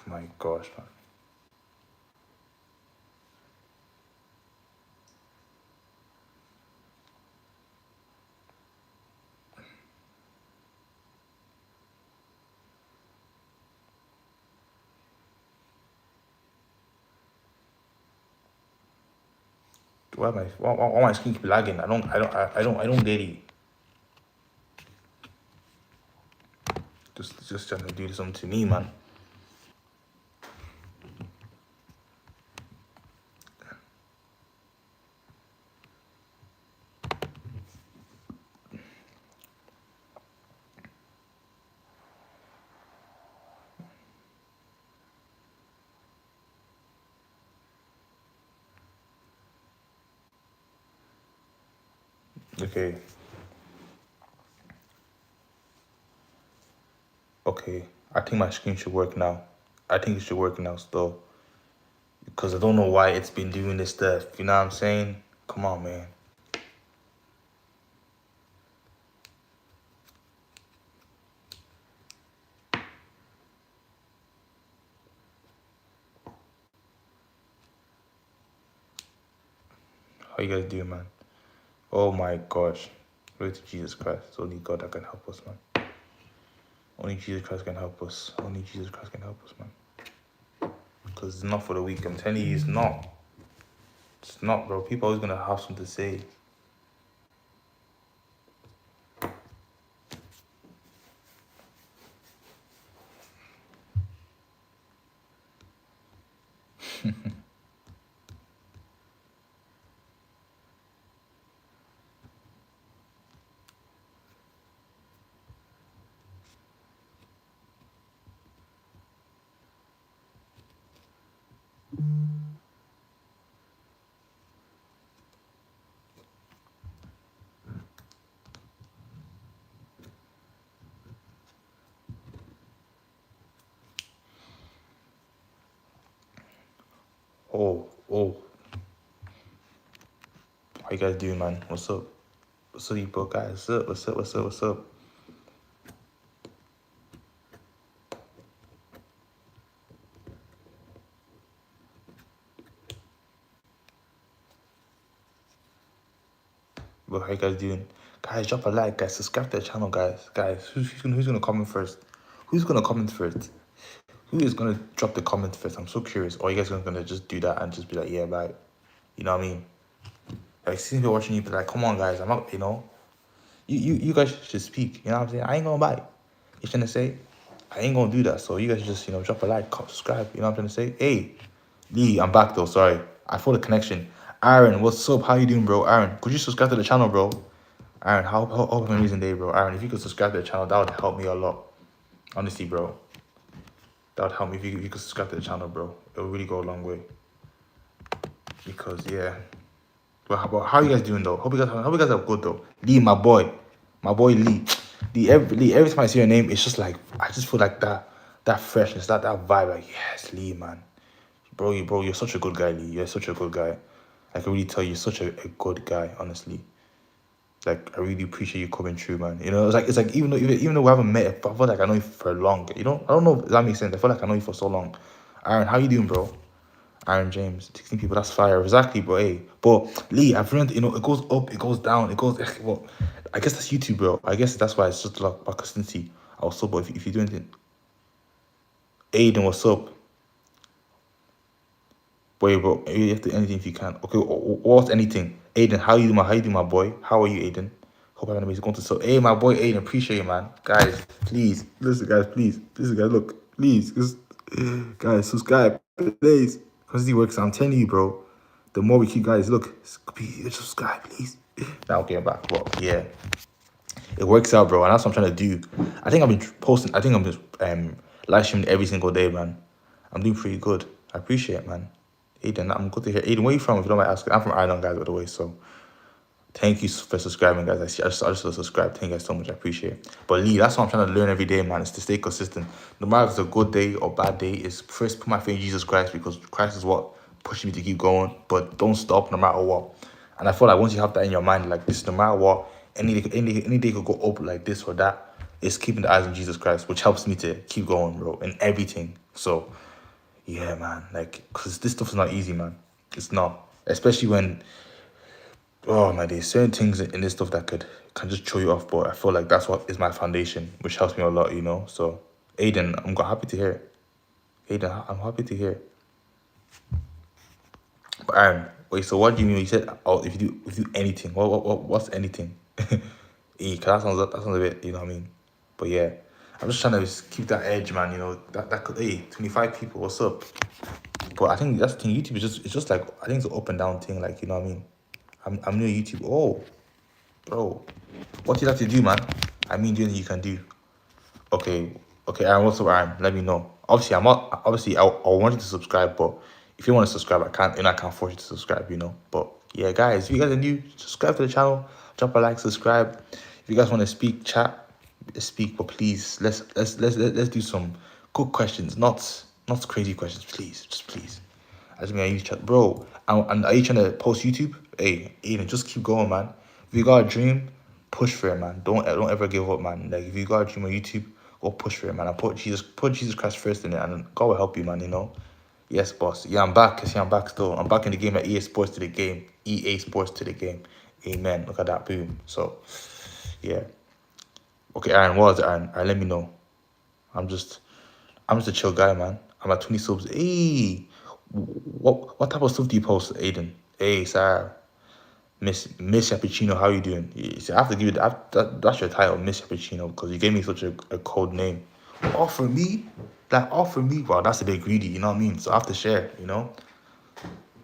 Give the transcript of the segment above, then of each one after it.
My gosh, man. Why my screen keep lagging? I don't get it. Just trying to do something to me, man. Okay. Okay. I think my screen should work now. I think it should work now still. Because I don't know why it's been doing this stuff. You know what I'm saying? Come on, man. How you guys doing, man? Oh my gosh. Glory to Jesus Christ. It's only God that can help us, man. Only Jesus Christ can help us. Only Jesus Christ can help us, man. Because it's not for the weak. I'm telling you, it's not. It's not, bro. People always gonna have something to say. Oh. How you guys doing, man? What's up? What's up, you bro guys? What's up? Bro, how you guys doing? Guys, drop a like, guys. Subscribe to the channel, guys. Guys, who's gonna comment first? Who's gonna comment first? Who is gonna drop the comment first? I'm so curious. Or you guys are gonna just do that and just be like, yeah, bye. You know what I mean? Like, seeing people watching you, be like, come on, guys. I'm not, you know. You guys should speak. You know what I'm saying? I ain't gonna bite. You trying to say? I ain't gonna do that. So you guys just, drop a like, subscribe. You know what I'm trying to say? Hey, Lee, I'm back though. Sorry, I thought the connection. Aaron, what's up? How you doing, bro? Aaron, could you subscribe to the channel, bro? Aaron, how an amazing day, bro. Aaron, if you could subscribe to the channel, that would help me a lot. Honestly, bro. That would help me if you could subscribe to the channel, bro. It would really go a long way. Because yeah. But how you guys doing though? Hope you guys are good though. Lee, my boy Lee. Lee, every time I see your name, it's just like I just feel like that freshness, that vibe. Like yes, Lee, man, bro, you're such a good guy, Lee. You're such a good guy. I can really tell you're such a good guy, honestly. Like I really appreciate you coming through, man. You know, it's like even though we haven't met, I feel like I know you for long. You know, I don't know if that makes sense. I feel like I know you for so long. Aaron, how you doing, bro? Aaron James, 16 people, that's fire. Exactly, bro. Hey. But Lee, I've learned, it goes up, it goes down, it goes, well, I guess that's YouTube, bro. I guess that's why it's just like about consistency. I was so, but if you do anything. Aiden, what's up? Boy, bro, you have to anything if you can. Okay, what's anything? Aiden, how you doing, my boy? How are you, Aiden? Hope I'm gonna be going to so. Hey, my boy, Aiden, appreciate you, man. Guys, please, listen, guys, please, listen, guys, look, please, guys, subscribe, please. Because he works, I'm telling you, bro. The more we keep, guys, look, subscribe, please. Now, okay, I'm back. Well, yeah, it works out, bro, and that's what I'm trying to do. I think I've been posting. I think I'm just live streaming every single day, man. I'm doing pretty good. I appreciate it, man. Aiden, I'm good to hear. Aiden, where you from? If you don't mind asking, I'm from Ireland, guys, by the way. So, thank you for subscribing, guys. I just subscribe. Thank you guys so much. I appreciate it. But Lee, that's what I'm trying to learn every day, man. Is to stay consistent. No matter if it's a good day or bad day, is first put my faith in Jesus Christ because Christ is what pushing me to keep going. But don't stop no matter what. And I feel like once you have that in your mind, like this, no matter what, any day could go up like this or that. It's keeping the eyes on Jesus Christ, which helps me to keep going, bro, in everything. So yeah, man, like, because this stuff is not easy, man. It's not. Especially when, oh my days, certain things in this stuff that can just throw you off, but I feel like that's what is my foundation, which helps me a lot, you know? So, Aiden, happy to hear it. Aiden, I'm happy to hear it. But Aaron, wait, so what do you mean? You said, oh, if you do anything, what's anything? Cause that sounds a bit, you know what I mean? But yeah, I'm just trying to just keep that edge, man. You know that could, 25 people, what's up? But I think that's the thing. YouTube is it's just like, I think it's an up and down thing. Like, you know what I mean? I'm new to YouTube. Oh, bro, what you have to do, man? I mean, do anything you can do. Okay, Aaron, what's up, Aaron? Let me know. Obviously, I'm not. Obviously, I want you to subscribe, but if you want to subscribe, I can't. And I can't force you to subscribe, you know. But yeah, guys, if you guys are new, subscribe to the channel. Drop a like, subscribe. If you guys want to speak, chat, speak. But please, let's do some good questions, not crazy questions, please. Just please. As me, I use chat, bro. And are you trying to post YouTube? Hey, Aiden, just keep going, man. If you got a dream, push for it, man. Don't ever give up, man. Like, if you got a dream on YouTube, go push for it, man. And put Jesus Christ first in it, and God will help you, man. You know. Yes, boss. Yeah, I'm back. See, I'm back still. I'm back in the game at EA Sports to the game. EA Sports to the game. Amen. Look at that, boom. So, yeah. Okay, Aaron, what was it, Aaron? Let me know. I'm just a chill guy, man. I'm at 20 subs. Hey, what type of stuff do you post, Aiden? Hey, Sarah, Miss Cappuccino, how you doing? You see, I have to give you that's your title, Miss Cappuccino, because you gave me such a cold name. All for me, wow, that's a bit greedy, you know what I mean? So I have to share, you know.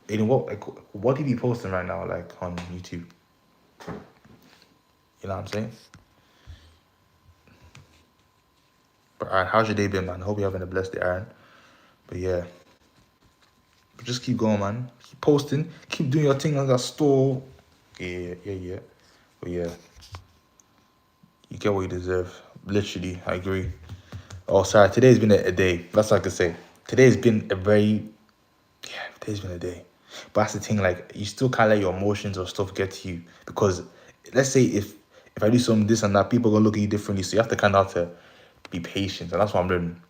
Aiden, what do you be posting right now, like on YouTube? You know what I'm saying? But Aaron, how's your day been, man? I hope you're having a blessed day, Aaron. But yeah. But just keep going, man. Keep posting. Keep doing your thing on that store. Yeah. But yeah. You get what you deserve. Literally, I agree. Oh, sorry. Today's been a day. That's what I could say. Today's been a day. But that's the thing, like, you still can't let your emotions or stuff get to you. Because let's say if I do something, this and that, people are going to look at you differently. So you have to kind of have to be patient. And that's what I'm learning.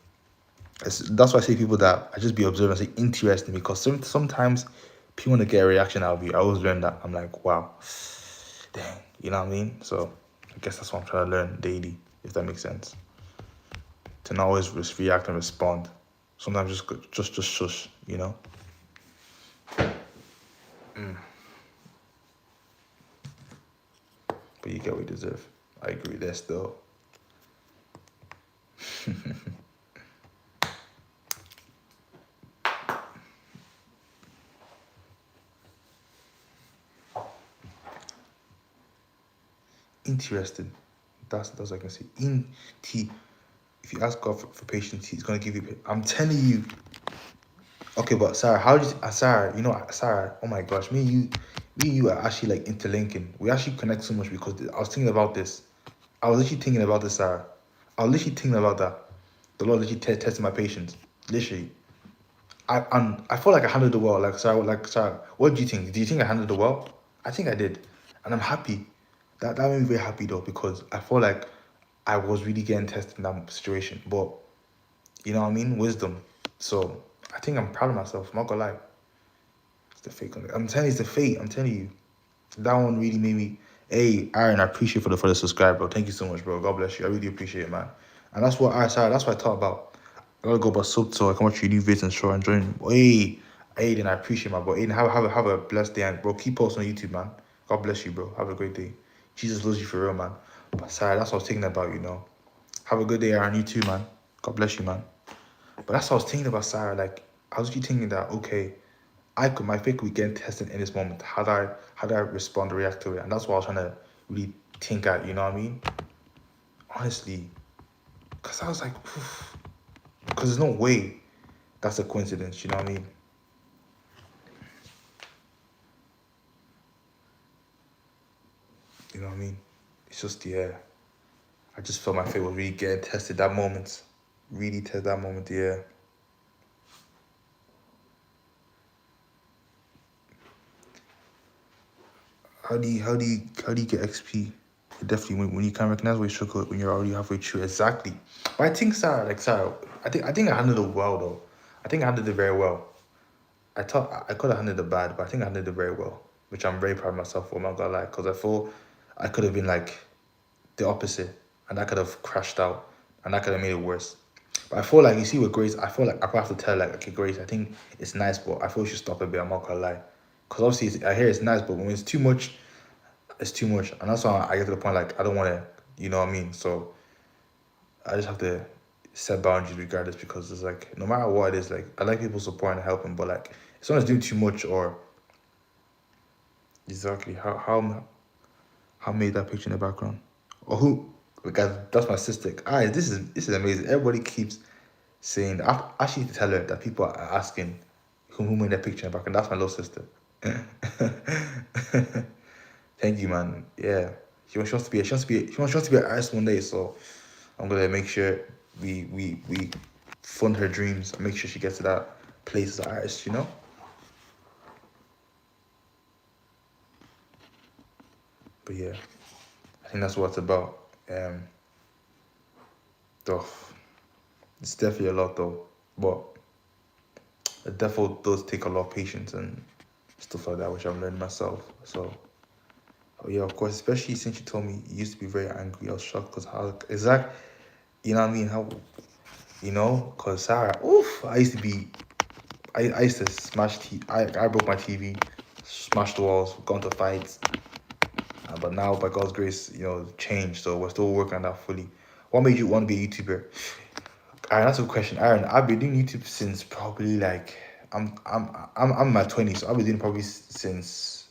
That's why I say people that I just be observing, say interesting, because sometimes people want to get a reaction out of you. I always learn that. I'm like, wow, dang, you know what I mean? So I guess that's what I'm trying to learn daily, if that makes sense. To not always just react and respond. Sometimes just shush, you know. But you get what you deserve. I agree there still. Interesting. That's I can see. If you ask God for patience, He's gonna give you. I'm telling you. Okay, but Sarah, how did Sarah? You know, Sarah. Oh my gosh, me and you are actually like interlinking. We actually connect so much because I was thinking about this. I was literally thinking about this, Sarah. I was literally thinking about that. The Lord literally tested my patience. Literally. I feel like I handled it well. Like Sarah, what do you think? Do you think I handled it well? I think I did, and I'm happy. That made me very happy though, because I feel like I was really getting tested in that situation. But you know what I mean? Wisdom. So I think I'm proud of myself. I'm not gonna lie. It's the fate. I'm telling you, it's the fate. I'm telling you. That one really made me. Hey, Aaron, I appreciate for the subscribe, bro. Thank you so much, bro. God bless you. I really appreciate it, man. And that's what that's what I thought about. I gotta go about sub so I can watch your new videos and show and join. Hey, Aiden, I appreciate my bro. Aiden, have a blessed day, and bro, keep posting on YouTube, man. God bless you, bro. Have a great day. Jesus loves you for real, man. But sorry, that's what I was thinking about, you know. Have a good day, Aaron. You too, man. God bless you, man. But that's what I was thinking about, Sarah. Like, I was just thinking that, okay, my faith could be getting tested in this moment. How do I respond or react to it? And that's what I was trying to really think at, you know what I mean? Honestly. Because I was like, because there's no way that's a coincidence, you know what I mean? You know what I mean? It's just, yeah. I just felt my faith was really getting tested that moment. Really test that moment, yeah. How do you get XP? Definitely when you can recognize where you struggle when you're already halfway through. Exactly. But I think Sarah, I think I handled it well though. I think I handled it very well. I thought I could have handled it bad, but I think I handled it very well, which I'm very proud of myself for. I'm not gonna lie, because I feel I could have been like the opposite, and I could have crashed out, and that could have made it worse. But I feel like, you see, with Grace, I feel like I probably have to tell, like, okay, Grace, I think it's nice, but I feel you should stop a bit. I'm not gonna lie, because obviously I hear it's nice, but when it's too much, it's too much, and that's why I get to the point like I don't want to, you know what I mean? So I just have to set boundaries regardless, because it's like no matter what it is, like I like people supporting and helping, but like if someone's doing too much or exactly how made that picture in the background or who, guys, that's my sister. This is amazing. Everybody keeps saying I actually tell her that people are asking who made that picture in the background. That's my little sister. Thank you, man. Yeah, she wants to be an artist one day, so I'm gonna make sure we fund her dreams and make sure she gets to that place as an artist, you know? But yeah, I think that's what it's about. Though it's definitely a lot though, but it definitely does take a lot of patience and stuff like that, which I'm learning myself. So, oh yeah, of course, especially since you told me you used to be very angry. I was shocked because how exact, you know what I mean? How, you know? Because Sarah, oof, I used to smash I broke my TV, smashed the walls, got into fights. But now, by God's grace, changed. So we're still working on that fully. What made you want to be a YouTuber? Aaron, that's a good question. Aaron, I've been doing YouTube since probably like I'm in my 20s, so I've been doing probably since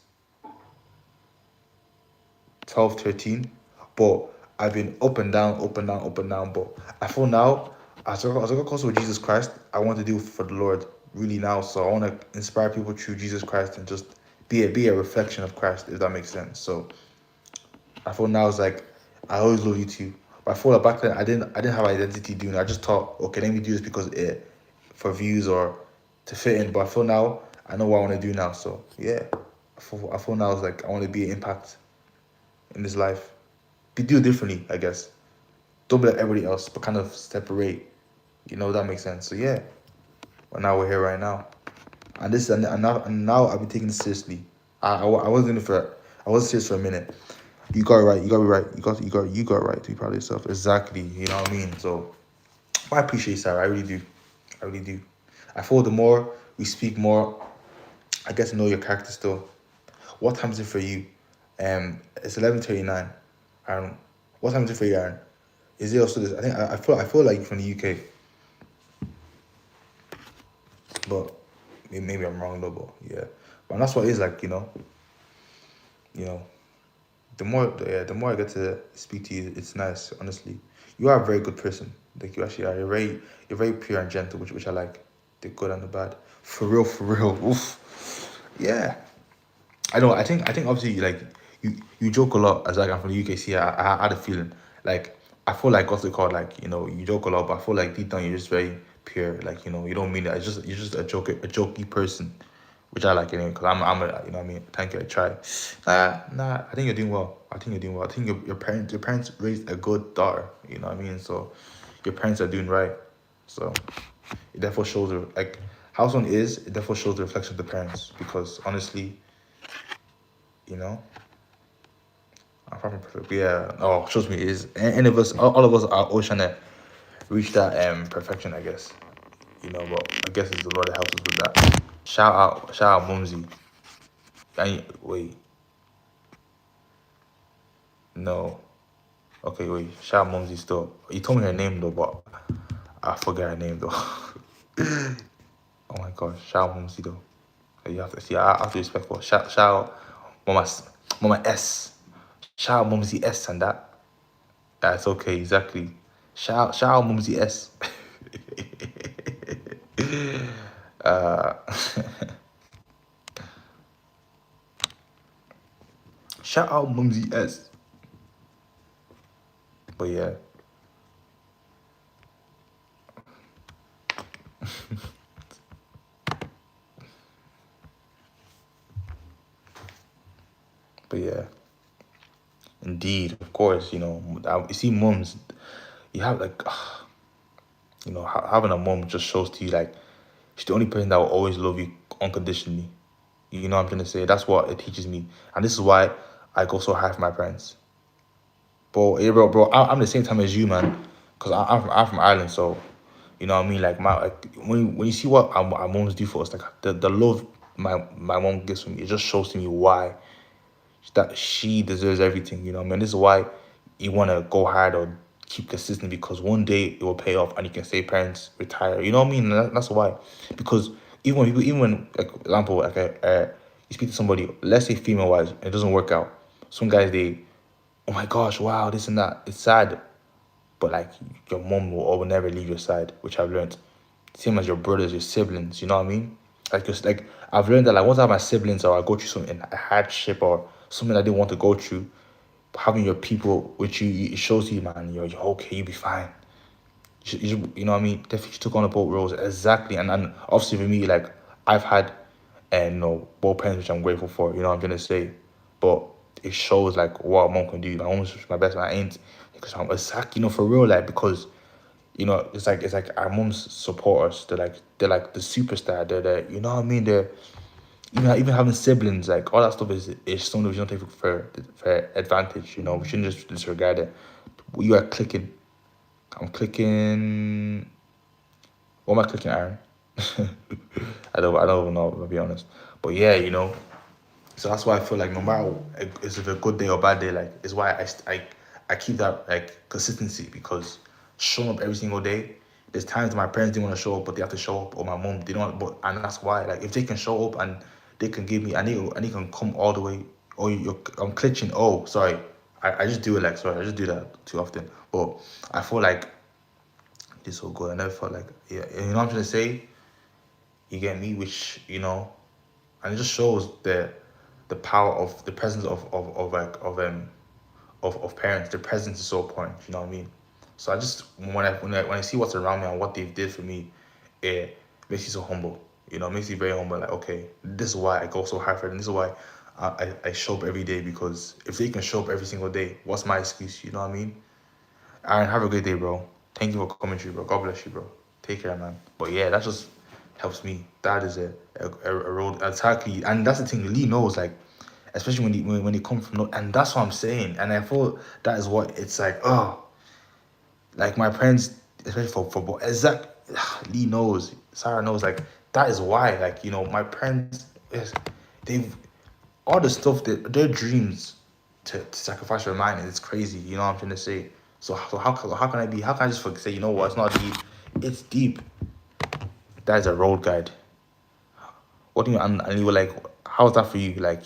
12, 13. But I've been up and down, up and down, up and down. But I feel now, as I got closer with Jesus Christ, I want to do for the Lord really now. So I want to inspire people through Jesus Christ and just be a reflection of Christ, if that makes sense. So I feel now it's like I always love YouTube. But I feel like back then I didn't have identity doing it. I just thought, okay, let me do this because it for views or to fit in. But I feel now I know what I want to do now. So yeah. I feel now it's like I want to be an impact in this life. Do it differently, I guess. Don't be like everybody else, but kind of separate. That makes sense. So yeah. But now we're here right now. And now I've been taking it seriously. I wasn't doing it for I wasn't serious for a minute. You got it right. You got it right. You got it right to be proud of yourself. Exactly. You know what I mean? So I appreciate Sarah. I really do. I really do. I feel the more we speak more, I get to know your character still. What time is it for you? It's 11:39. Aaron, what time is it for you, Aaron? Is it also this? I feel like you're from the UK, but maybe I'm wrong though. But yeah, but that's what it is like. You know. The more I get to speak to you, it's nice. Honestly, you are a very good person. Like you actually are. You're very pure and gentle, which I like. The good and the bad. For real, for real. Oof. Yeah. I know. I think obviously like you joke a lot as like I'm from the UK. See, I had a feeling like I feel like what's it called, like you joke a lot, but I feel like deep down you're just very pure. Like you don't mean it. You're just a jokey person, which I like anyway. Cause I'm a what I mean. Thank you. I try. Nah. I think you're doing well. I think you're doing well. I think your parents raised a good daughter. You know what I mean. So your parents are doing right. So it therefore shows like how someone is. It therefore shows the reflection of the parents. Because honestly, you know. I'm far from perfect. But yeah. Oh, trust me, it is any of us, all of us are always trying to reach that perfection, I guess. But I guess it's the Lord that helps us with that. Shout out, Mumsy. Wait, no. Okay, wait. Shout out Mumsy still. You told me her name though, but I forget her name though. Oh my gosh, shout out Mumsy though. You have to see. I have to be respectful. Shout out, Mama S. Shout out Mumsy S and that. That's okay, exactly. Shout out Mumsy S. uh, shout out Mumsy S. But yeah. But yeah. Indeed, of course, you see mums, you have like, having a mom just shows to you like She's the only person that will always love you unconditionally. You know what I'm trying to say? That's what it teaches me. And this is why I go so hard for my parents. But yeah, bro, I'm the same time as you, man. Cause I'm from Ireland, so you know what I mean. Like when you see what our moms do for us, like the love my mom gives me, it just shows to me why that she deserves everything. You know what I mean. This is why you want to go hard or keep consistent, because one day it will pay off and you can say parents retire. You know what I mean? That's why. Because even when like example like you speak to somebody, let's say female wise, and it doesn't work out. Some guys they, oh my gosh, wow, this and that. It's sad, but like your mom will never leave your side, which I've learned. Same as your brothers, your siblings. You know what I mean? Like just like I've learned that like once I have my siblings or I go through something a hardship or something I didn't want to go through, having your people with you, it shows you, man, you're okay, you'll be fine. You know what I mean? Definitely took on the boat roles exactly, and obviously for me, like I've had, and both parents, which I'm grateful for. You know what I'm gonna say, but it shows like what a mom can do. My mom's my best, my aunt, because I'm exactly, for real, like because it's like our moms support us. They're like the superstar. They're you know what I mean. They're even having siblings, like all that stuff is something we don't take for advantage. We shouldn't just disregard it. You are clicking. I'm clicking. What am I clicking, Aaron? I don't even know, to be honest. But yeah, So that's why I feel like no matter is it a good day or bad day, like it's why I keep that like consistency, because showing up every single day. There's times my parents didn't want to show up, but they have to show up, or my mom they don't. But and that's why, like, if they can show up and they can give me, and they can come all the way. Oh, I'm glitching. Oh, sorry. I just do it like sorry. I just do that too often. But I feel like it's so good. I never felt like, yeah. You know what I'm trying to say? You get me? Which and it just shows the power of the presence of parents. The presence is so important. You know what I mean? So I just when I see what's around me and what they did for me, it makes you so humble. It makes you very humble. Like, okay, this is why I go so hard for them. This is why I show up every day, because if they can show up every single day, what's my excuse? You know what I mean? Aaron, have a great day, bro. Thank you for coming through, bro. God bless you, bro. Take care, man. But yeah, that just helps me. That is a road exactly, and that's the thing. Lee knows, like, especially when he come from and that's what I'm saying. And I thought that is what it's like. Oh, like my parents, especially for football, exact. Lee knows, Sarah knows. Like that is why. Like my parents, they've all the stuff that their dreams to sacrifice your mind, and it's crazy. You know what I'm trying to say. So how can I be? How can I just say, what? It's not deep. It's deep. That is a road guide. What do you and you were like, how's that for you? Like,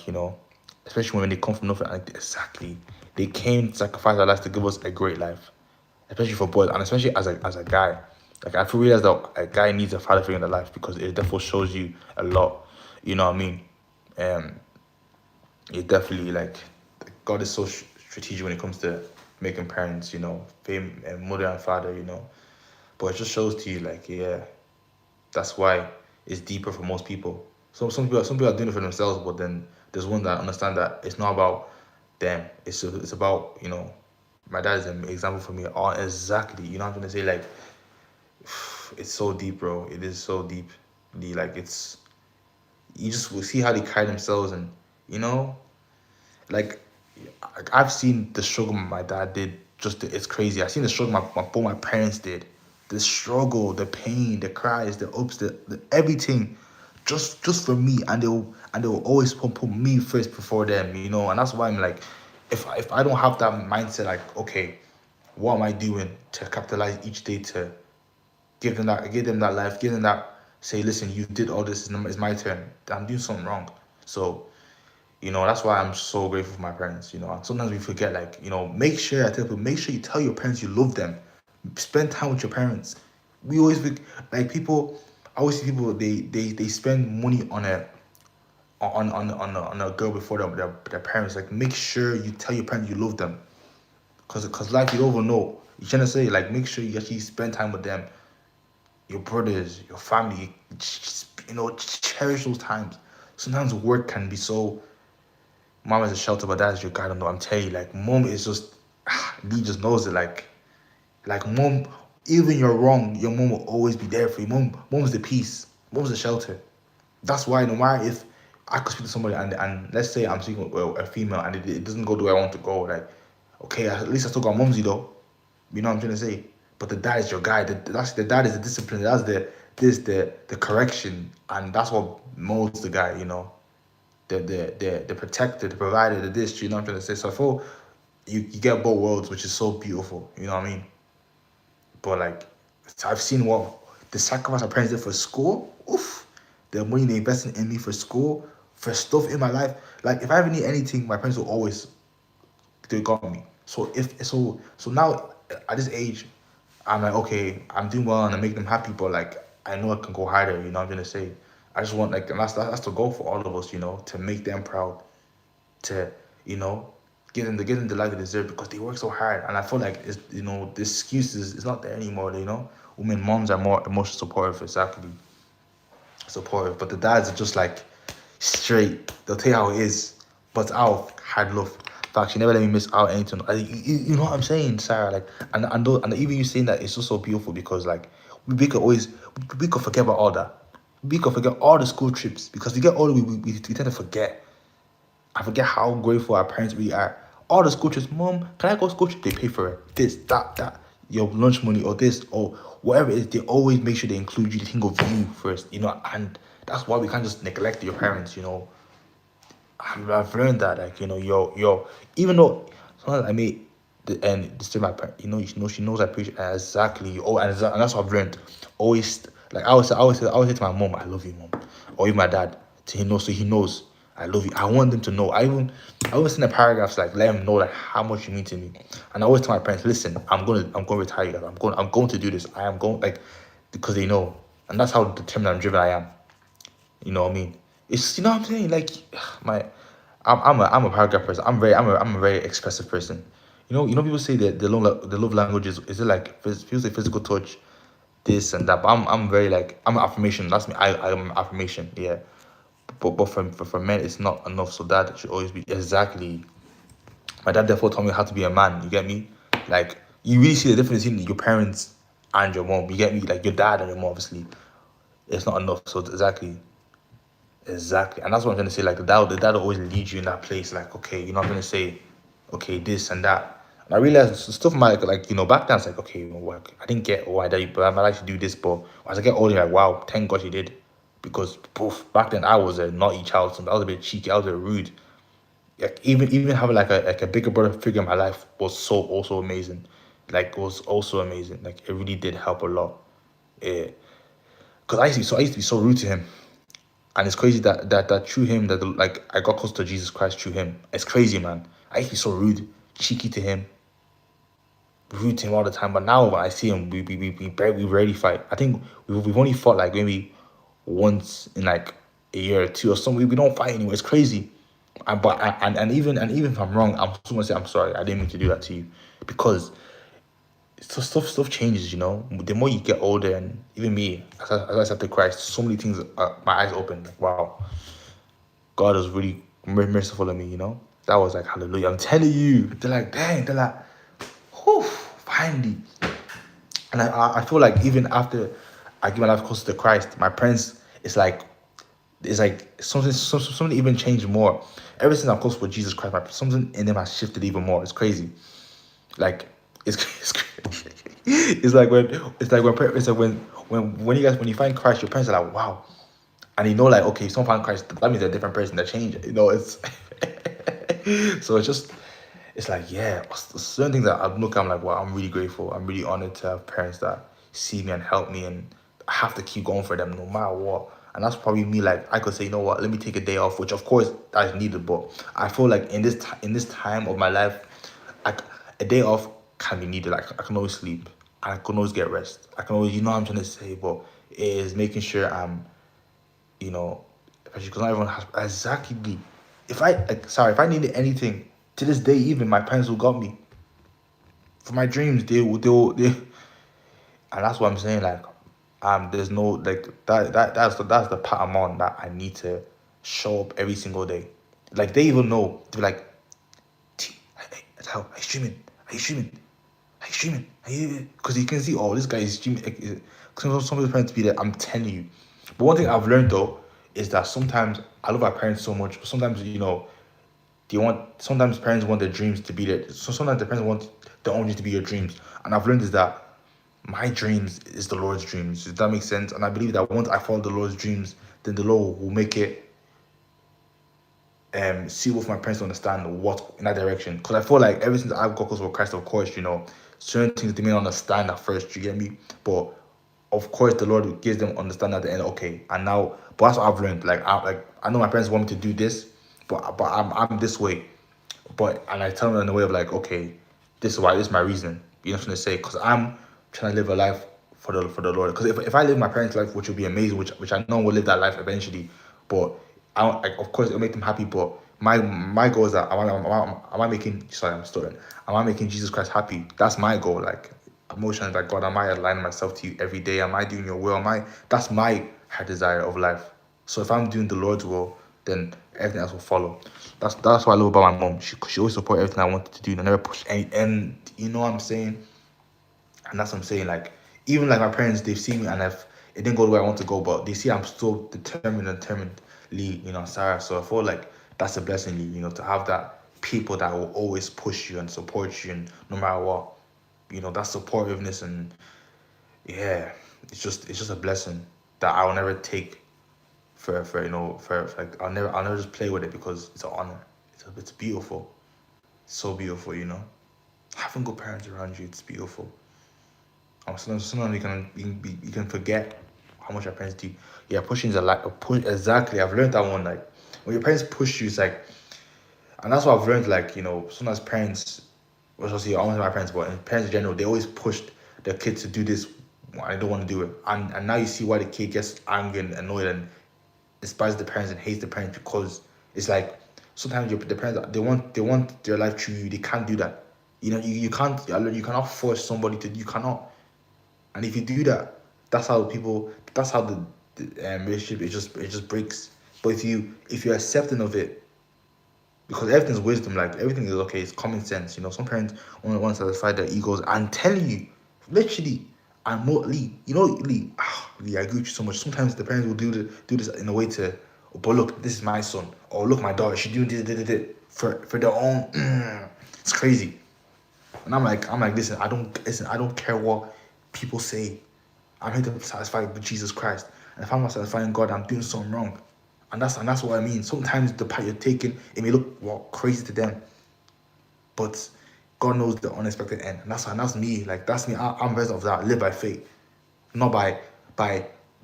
especially when they come from nothing. Like, exactly. They came to sacrifice their lives to give us a great life. Especially for boys, and especially as a guy. Like I feel realize that a guy needs a father figure in their life, because it definitely shows you a lot. You know what I mean? It definitely, like, God is so strategic when it comes to making parents, fame and mother and father, But it just shows to you, like, yeah, that's why it's deeper for most people. So some people are doing it for themselves, but then there's one that understand that it's not about them. It's about, my dad is an example for me. Oh, exactly. You know what I'm gonna say? Like, it's so deep, bro. It is so deep. Like, it's, you just will see how they carry themselves, and like I've seen the struggle my dad did. It's crazy. I've seen the struggle both my parents did. The struggle, the pain, the cries, the ups, the everything, just for me. And they'll always put me first before them. And that's why I'm like, if I don't have that mindset, like, okay, what am I doing to capitalize each day to give them that life, give them that, say, listen, you did all this, it's my turn. I'm doing something wrong. So that's why I'm so grateful for my parents. And sometimes we forget, like, I tell people, make sure you tell your parents you love them. Spend time with your parents. We always like people. I always see people, they spend money on a girl before their parents. Like, make sure you tell your parents you love them, cause life, you don't even know. You're trying to say, like, make sure you actually spend time with them, your brothers, your family. Cherish those times. Sometimes work can be so. Mom is a shelter, but that is your guide. I'm telling you, like, mom is just, Lee just knows it. Like mom, even you're wrong, your mom will always be there for you. Mom's the peace. Mom's a shelter. That's why no matter if I could speak to somebody and let's say I'm speaking with a female and it doesn't go the way I want to go, like, okay, at least I still got mumsy though. You know what I'm trying to say? But the dad is your guy. The dad is the discipline. That's the correction, and that's what molds the guy. You know, the protector, the provider, the this. You know what I'm trying to say? So I feel you get both worlds, which is so beautiful. You know what I mean? But like, I've seen what the sacrifice my parents did for school. Oof, the money they invested in me for school, for stuff in my life. Like, if I ever need anything, my parents will always they got me. So now at this age, I'm like, okay, I'm doing well and I make them happy, but like I know I can go harder. You know what I'm gonna say? I just want like, and that's the goal for all of us. You know, to make them proud, to you know, give them the life they deserve because they work so hard. And I feel like it's the excuses is not there anymore. You know, women moms are more emotionally supportive, exactly supportive, but the dads are just like straight. They'll tell you how it is, but it's out of hard love. In fact, she never let me miss out anything. You know what I'm saying, Sarah? Like, and even you saying that, it's just so beautiful because like we could always we could forget about all that. We could forget all the school trips because we get older. We tend to forget. I forget how grateful our parents really are. All the school trips, mom, can I go school trip? They pay for it. This, that, your lunch money or this or whatever it is. They always make sure they include you. They think of you first, you know. And that's why we can't just neglect your parents, you know. I've learned that, like, you know, even though sometimes I may, and still my parent, she knows I appreciate exactly. Oh, and that's what I've learned. Always, like I always say to my mom, I love you, mom, or even my dad, to him know, so he knows I love you. I want them to know. I always send the paragraphs like let them know like how much you mean to me, and I always tell my parents, listen, I'm going to retire, you guys. I'm going to do this. I am going like because they know, and that's how determined and driven I am. You know what I mean? It's what I'm saying. Like my, I'm a paragraph person. I'm a very expressive person. People say that the love language is it like feels like physical touch, this and that. But I'm very like I'm an affirmation. That's me. I'm an affirmation. Yeah. But for men it's not enough. So that should always be exactly. My dad therefore taught me how to be a man. You get me? Like you really see the difference between your parents and your mom. You get me? Like your dad and your mom. Obviously, it's not enough. So exactly. Exactly. And that's what I'm gonna say. Like the dad will always lead you in that place. Like, okay, you're not gonna say, okay, this and that. And I realized stuff might like, back then it's like, okay, well, I didn't get why that, but I might like to do this. But as I get older, like, wow, thank God you did. Because poof, back then I was a naughty child, so I was a bit cheeky, I was a bit rude. Like even having like a bigger brother figure in my life was so also amazing. Like it was also amazing. Like it really did help a lot. Yeah. Cause I used to be so rude to him. And it's crazy that through him that like I got close to Jesus Christ through him. It's crazy, man. I used to be so rude, cheeky to him, rude to him all the time. But now when I see him, we rarely fight. I think we've only fought like maybe once in like a year or two or something. We don't fight anymore. It's crazy. And even if I'm wrong, I'm still gonna say I'm sorry. I didn't mean to do that to you, because so stuff changes. The more you get older, and even me, as I accepted Christ, so many things. My eyes open. Like, wow, God was really merciful of me. That was like hallelujah. I'm telling you. They're like, dang. They're like, whew, finally. And I feel like even after I give my life closer to Christ, my parents, it's like something even changed more. Ever since I'm close with Jesus Christ, something in them has shifted even more. It's crazy. Like it's crazy. When you find Christ, your parents are like, wow. And like, okay, if someone found Christ, that means they're a different person. They change. It's so it's like, yeah, certain things that I look at, I'm like, wow, I'm really grateful. I'm really honored to have parents that see me and help me, and I have to keep going for them no matter what. And that's probably me. Like, I could say, you know what, let me take a day off, which of course that is needed. But I feel like in this time of my life, a day off can be needed. Like, I can always sleep. I can always get rest. I can always, what I'm trying to say, but it is making sure I'm, especially because not everyone has exactly. If I needed anything to this day, even my parents will got me for my dreams. And that's what I'm saying. Like, there's no like that's the part I'm on, that I need to show up every single day. Like they even know. They're like, T, hey, how are you streaming? Are you streaming? Are you streaming? Because you can see, oh, this guy is streaming. Some of the parents be there. I'm telling you. But one thing I've learned though is that sometimes I love my parents so much, but sometimes sometimes parents want their dreams to be there. So sometimes the parents want their own dreams to be your dreams. And I've learned is that my dreams is the Lord's dreams. Does that make sense? And I believe that once I follow the Lord's dreams, then the Lord will make it see what my parents understand what in that direction. Because I feel like ever since I've got close with Christ, of course, certain things they may not understand at first, you get me? But of course the Lord gives them understand at the end, okay. And now but that's what I've learned. I know my parents want me to do this, but I'm this way. But and I tell them in a way of like, okay, this is why, this is my reason. You know what I'm trying to say? Because I'm trying to live a life for the Lord. Because if I live my parents' life, which would be amazing, which I know will live that life eventually, but of course it'll make them happy. But my goal is that am I making, sorry, I'm stuttering. Am I making Jesus Christ happy? That's my goal. Like emotions, like God, am I aligning myself to you every day? Am I doing your will? That's my heart desire of life. So if I'm doing the Lord's will, then everything else will follow. That's what I love about my mom. She always support everything I wanted to do and never push any, and you know what I'm saying? And that's what I'm saying. Like even like my parents, they've seen me and if it didn't go the way I want to go, but they see I'm still determinedly, Sarah. So I feel like that's a blessing, to have that people that will always push you and support you and no matter what. That supportiveness and yeah, it's just a blessing that I will never take for like I'll never just play with it because it's an honor. It's beautiful, so beautiful. Having good parents around you, it's beautiful. Sometimes you can forget how much your parents do. Yeah, pushing is a like a push. Exactly, I've learned that one. Like when your parents push you, it's like, and that's what I've learned. Like sometimes parents, well, obviously I want my parents, but parents in general, they always pushed their kids to do this. I don't want to do it, and now you see why the kid gets angry and annoyed and despises the parents and hates the parents because it's like sometimes the parents they want their life through you. They can't do that. You can't you cannot force somebody to, you cannot. And if you do that, that's how the relationship, it just breaks. But if you're accepting of it, because everything's wisdom, like everything is okay, it's common sense. Some parents only want to satisfy their egos and tell you, literally, and more Lee, Lee, I agree with you so much. Sometimes the parents will do this in a way to, oh, but look, this is my son, or look, my daughter, she doing this for their own. It's crazy. And I'm like, listen, I don't care what people say. I'm here to satisfy Jesus Christ. And if I'm not satisfying God, I'm doing something wrong. And that's what I mean. Sometimes the path you're taking, it may look crazy to them, but God knows the unexpected end. And that's me. Like that's me. I'm version of that. Live by faith, not by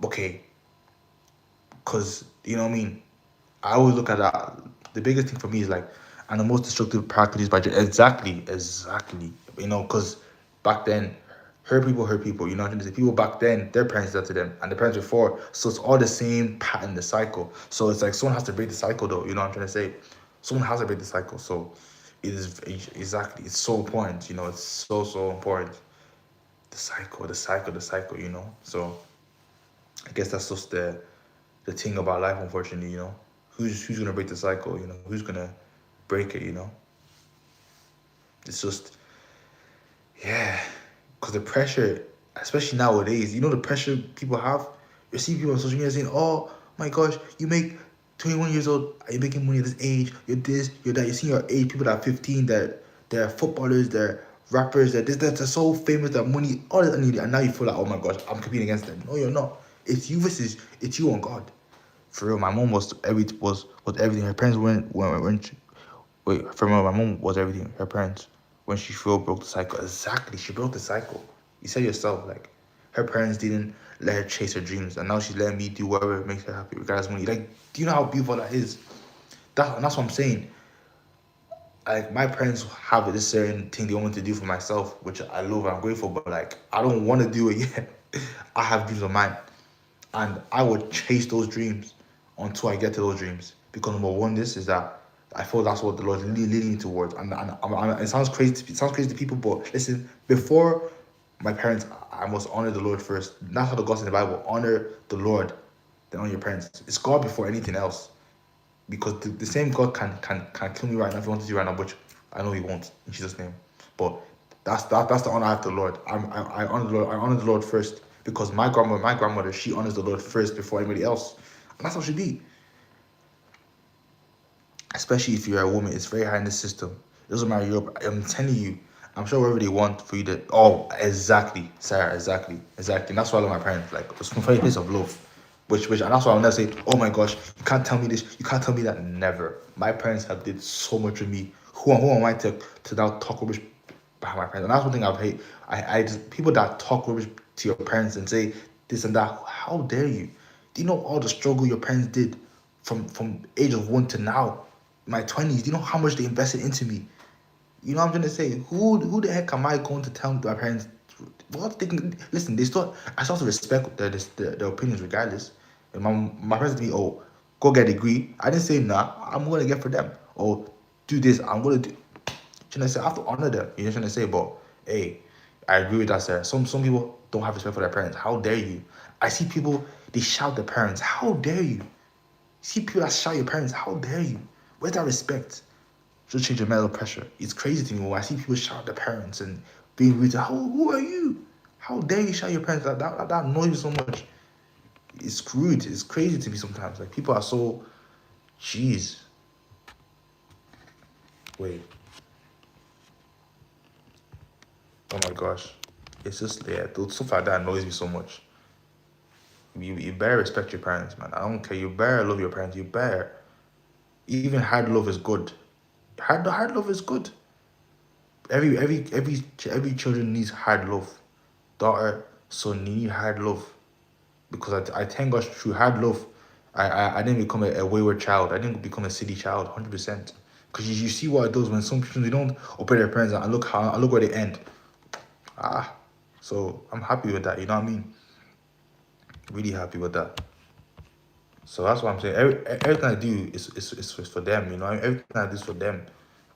okay. Cause you know what I mean. I always look at that. The biggest thing for me is like, and the most destructive practice by exactly. Cause back then, hurt people. You know what I'm saying? People back then, their parents did to them, and the parents before. So it's all the same pattern, the cycle. So it's like someone has to break the cycle, though. You know what I'm trying to say? Someone has to break the cycle. So it is exactly. It's so important. It's so important. The cycle. So I guess that's just the thing about life, unfortunately. Who's gonna break the cycle? Who's gonna break it? It's just, yeah, because the pressure, especially nowadays, the pressure people have. You see people on social media saying, "Oh my gosh, you make 21 years old, are you making money at this age? You're this, you're that." You see your age people that are 15, they're footballers, they're rappers, they're so famous, that money, all that, and now you feel like, oh my gosh, I'm competing against them. No, you're not. It's you and God. For real, my mom was everything. Her parents when she, wait, for my mom was everything. Her parents, when she broke the cycle. Exactly, she broke the cycle. You said yourself, like her parents didn't let her chase her dreams, and now she's letting me do whatever makes her happy, regardless of money. Like, do you know how beautiful that is? That's what I'm saying. Like my parents have this certain thing they want me to do for myself, which I love and I'm grateful. But like, I don't want to do it yet. I have dreams of mine, and I would chase those dreams until I get to those dreams. Because number one, this is that I feel that's what the Lord is leading me towards. And it sounds crazy. It sounds crazy to people, but listen. Before my parents, I must honor the Lord first. That's how the gospel in the Bible: honor the Lord, then honor your parents. It's God before anything else. Because the same God can kill me right now if He wants to right now, which I know He won't in Jesus' name. But that's the honor I have to the Lord. I honor the Lord. I honor the Lord first Because my grandmother, she honors the Lord first before anybody else. And that's how it should be. Especially if you're a woman, it's very high in the system. It doesn't matter Europe. I'm telling you, I'm sure wherever they want for you to. Oh, exactly, Sarah, exactly. And that's why I love my parents. Like, it's from a place of love. And that's why I'll never say, oh my gosh, you can't tell me this, you can't tell me that. Never. My parents have did so much with me. Who am I to now talk rubbish behind my parents? And that's one thing I hate. I just, people that talk rubbish to your parents and say this and that. How dare you? Do you know all the struggle your parents did from age of 1 to now? My 20s, do you know how much they invested into me? You know what I'm trying to say? Who the heck am I going to tell my parents what they can listen? I still have to respect their opinions regardless. And my parents told me, oh, go get a degree. I didn't say nah. I'm gonna get for them. Or do this. I'm gonna do. Trying to say I have to honor them. You know what I'm trying to say? But hey, I agree with that, sir. Some people don't have respect for their parents. How dare you? I see people they shout their parents. How dare you? See people that shout your parents. How dare you? Where's that respect? Just change your mental pressure. It's crazy to me when I see people shout at their parents and being rude to who are you? How dare you shout at your parents? That annoys me so much. It's rude. It's crazy to me sometimes. Like people are so jeez. Wait. Oh my gosh. It's just stuff like that annoys me so much. You better respect your parents, man. I don't care. You better love your parents. You better. Even hard love is good. Hard love is good. Every children needs hard love. Daughter, son, you need hard love. Because I thank God through hard love, I didn't become a wayward child. I didn't become a silly child, 100%. Because you see what it does when some people they don't obey their parents and look where they end. So I'm happy with that. You know what I mean? Really happy with that. So that's what I'm saying. Everything I do is for them. You know, everything I do is for them.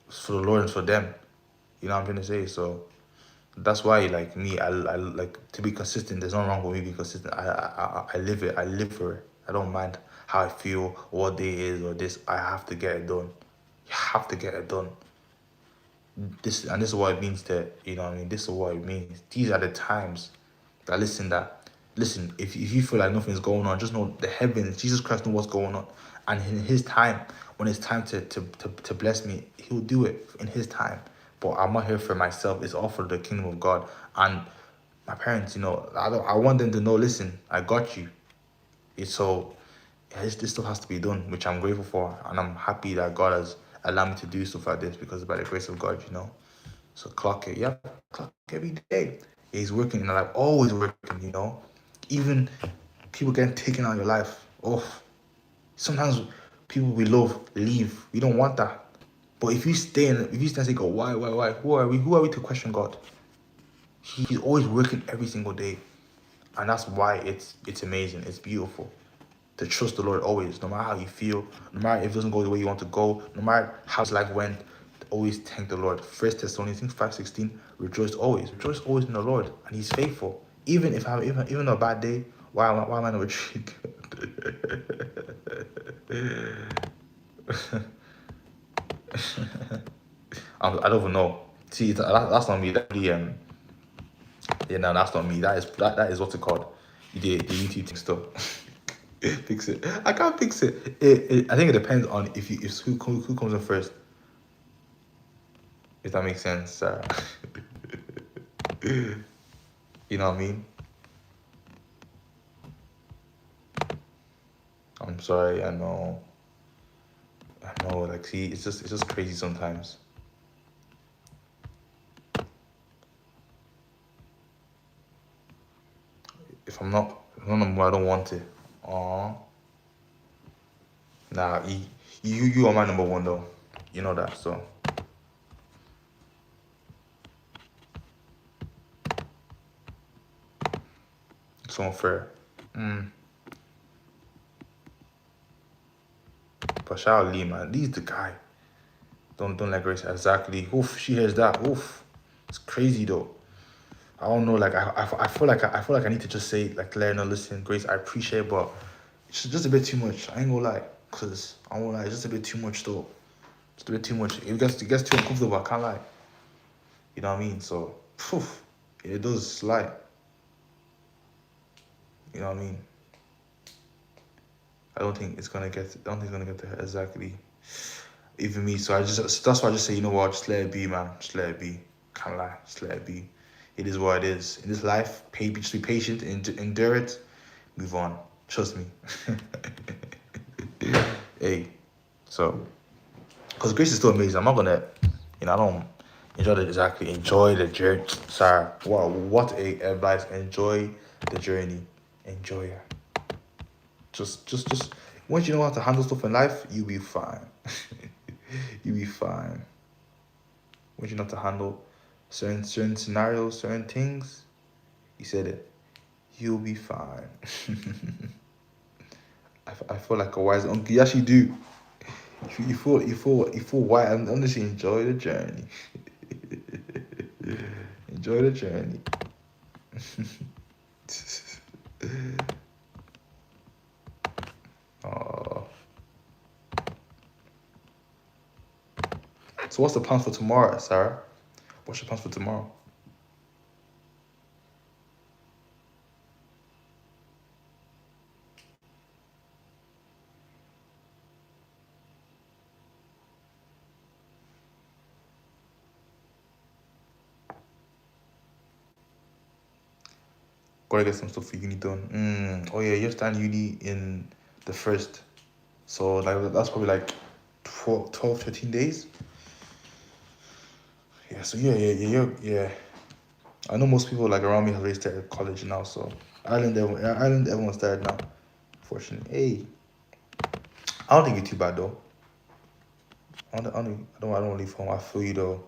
It's for the Lord and for them. You know what I'm trying to say? So that's why, like me, I like to be consistent. There's nothing wrong with me being consistent. I live it. I live for it. I don't mind how I feel, what day is, or this. I have to get it done. You have to get it done. This is what it means to, you know what I mean? This is what it means. These are the times that listen, if you feel like nothing's going on, just know the heavens, Jesus Christ knows what's going on. And in his time, when it's time to bless me, he'll do it in his time. But I'm not here for myself. It's all for the kingdom of God. And my parents, you know, I want them to know, listen, I got you. This stuff has to be done, which I'm grateful for. And I'm happy that God has allowed me to do stuff like this because by the grace of God, you know. So clock it. Yep, clock every day. He's working in our life, always working, you know. Even people getting taken out of your life. Oh, sometimes people we love leave. We don't want that. But if you stay and say, go, why? Who are we? Who are we to question God? He's always working every single day. And that's why it's amazing. It's beautiful. To trust the Lord always, no matter how you feel, no matter if it doesn't go the way you want to go, no matter how life went, always thank the Lord. 1 Thessalonians 5:16, rejoice always in the Lord, and He's faithful. Even if I even a bad day, why am I not retreat? I don't even know. See, that's not me. Yeah, no, that's not me. That is what's it called? The YouTube thing stuff. Fix it. I can't fix it. I think it depends on if who comes in first. If that makes sense. You know what I mean? I'm sorry. I know. Like, see, it's just crazy sometimes. If I'm not more, I don't want it. Aww. Nah, you are my number one though. You know that, so. It's unfair. But shout out Lee, man. Lee's the guy. Don't let Grace exactly. Oof, she hears that. Oof, it's crazy though. I don't know. Like I feel like I need to just say like let her know. Listen, Grace, I appreciate it, but it's just a bit too much. I ain't gonna lie, cause I won't lie. It's just a bit too much though. Just a bit too much. It gets too uncomfortable. I can't lie. You know what I mean? So, it does slide. You know what I mean? I don't think it's gonna get. I don't think it's gonna get there exactly. Even me. So that's why I just say, you know what? Just let it be, man. Just let it be. Can't lie. Just let it be. It is what it is. In this life, just be patient, endure it, move on. Trust me. Hey, so because grace is still amazing. I'm not gonna, I don't enjoy the journey. Sorry, wow, what a advice. Enjoy the journey. Enjoy it. Just once you know how to handle stuff in life, you'll be fine. You'll be fine. Once you know how to handle certain scenarios, certain things, you said it. You'll be fine. I feel like a wise uncle. You actually do. You feel wise, and honestly, enjoy the journey. Enjoy the journey. Oh. So what's the plans for tomorrow, Sarah? What's your plans for tomorrow? Gotta get some stuff for uni done. Oh yeah, you're starting uni in the first. So like that's probably like 12, 13 days. Yeah, so yeah. I know most people like around me have already started college now, so Ireland, everyone started now. Fortunately, hey, I don't think it's too bad though. I don't leave home. I feel you though.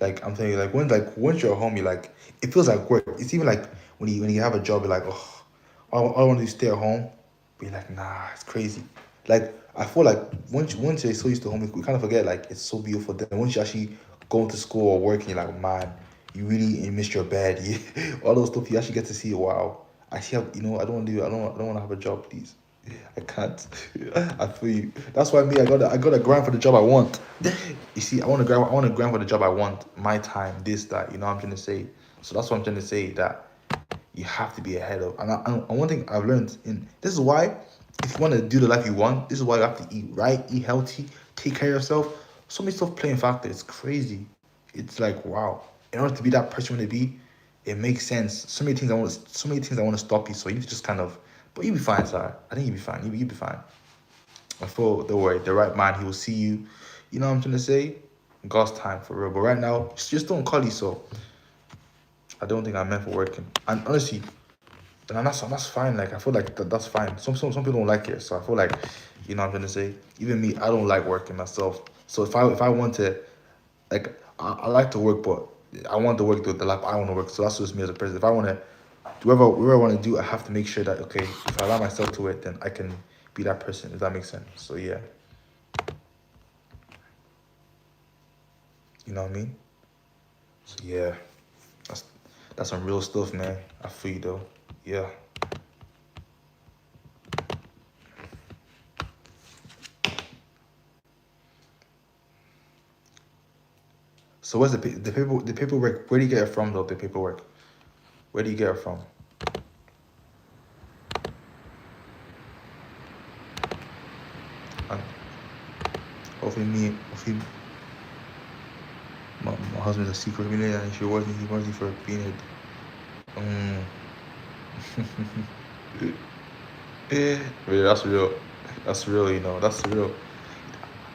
Like I'm telling you, once you're home, you like it feels like work. It's even like when you have a job, you're like, oh, all I want to do is stay at home. But you're like, nah, it's crazy. Like I feel like once you're so used to home, we kind of forget like it's so beautiful. Then once you actually go to school or work, and you're like, man, you missed your bed. All those stuff you actually get to see. Wow, I see. I don't want to have a job, please. I can't. I feel you. That's why me. I got to grind for the job I want. You see, I want to grind for the job I want. My time, this, that. You know what I'm trying to say. So that's what I'm trying to say. That you have to be ahead of. And one thing I've learned in this is why, if you want to do the life you want, this is why you have to eat right, eat healthy, take care of yourself. So many stuff playing factor. It's crazy. It's like wow. In order to be that person you want to be, it makes sense. So many things I want to stop you. So you just kind of, but you'll be fine, sir. I think you'll be fine. You'll be fine. I feel don't worry. The right man, he will see you. You know what I'm trying to say? God's time for real. But right now, just don't call you so. I don't think I'm meant for working. And honestly, and that's fine. Like I feel like that's fine. Some people don't like it, so I feel like, you know what I'm trying to say. Even me, I don't like working myself. So if I want to, like I like to work, but I want to work the life I want to work. So that's just me as a person. If I want to, whatever I want to do, I have to make sure that okay, if I allow myself to it, then I can be that person. If that makes sense. So yeah, you know what I mean. So yeah, that's that's some real stuff, man. I feel you though. Yeah. So what's the paperwork? Where do you get it from though? The paperwork. Where do you get it from? And hopefully my husband's a secret millionaire and he wasn't for being it. Really, that's real. That's real, that's real.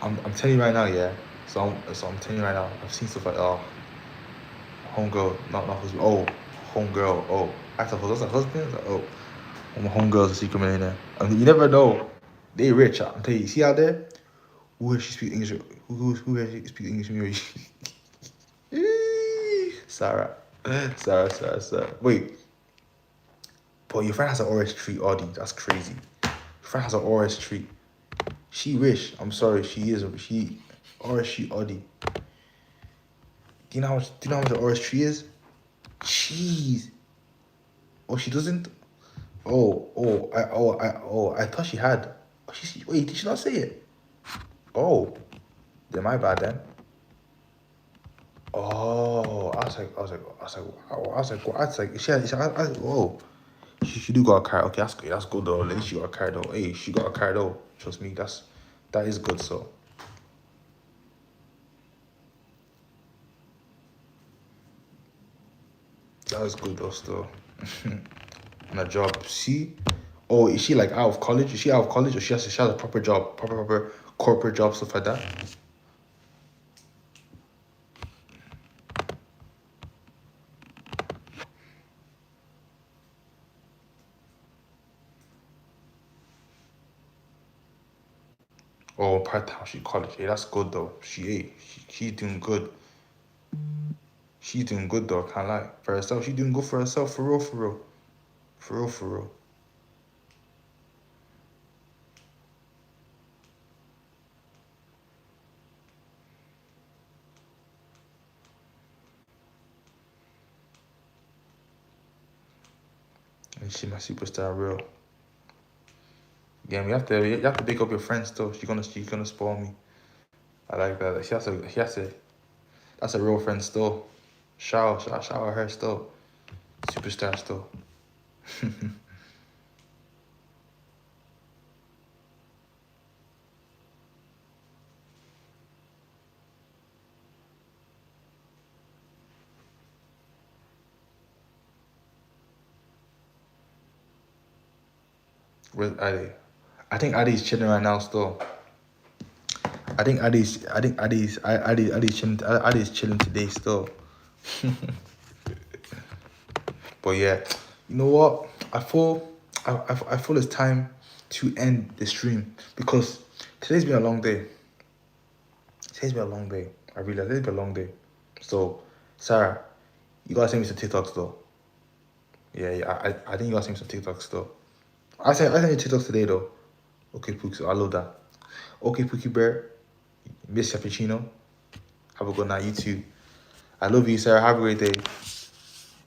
I'm telling you right now, yeah. So I'm telling you right now, I've seen stuff like homegirl, not husband. Oh, homegirl. Oh, I thought was that husband? Like, oh, my homegirl's a secret millionaire. I mean, you never know. They rich. I'm telling you. See out there, who has she speak English? Who has she speak English with me? Sarah. Sarah. Wait, but your friend has an RS tree, Audie. That's crazy. Your friend has an RS tree. She rich. I'm sorry. She is. She RS tree, Audie. Do you know how much the RS tree is? Jeez. Oh, she doesn't. I thought she had. Wait, did she not say it? Oh, then my bad then. Oh, I was like, wow. I was like, she had, whoa. She do got a car. Okay, that's good though. At least she got a car though. Hey, she got a car though. Trust me, that is good. So that is good though. Still, and a job. See, oh, is she like out of college? Is she out of college, or she has a proper job, proper corporate job, stuff like that? Oh, part time. She college. Hey, that's good though. She's doing good. She's doing good though. Can't lie for herself. She's doing good for herself. For real. For real. And she my superstar, real. Yeah, you have to pick up your friends though. She's gonna spoil me. I like that. She has to. That's a real friend still. Shout out her still. Superstar still. Where's Adi? I think Adi's chilling right now still. Adi's chilling today still. But yeah, you know what? I feel it's time to end the stream because today's been a long day. Today's been a long day. I realize today's been a long day. So, Sarah, you gotta send me some TikToks though. Yeah. I think you gotta send me some TikToks though. I sent you TikToks today though. Okay, Pookie, I love that. Okay, Pookie Bear, Miss Cappuccino. Have a good night, you too. I love you, Sarah. Have a great day.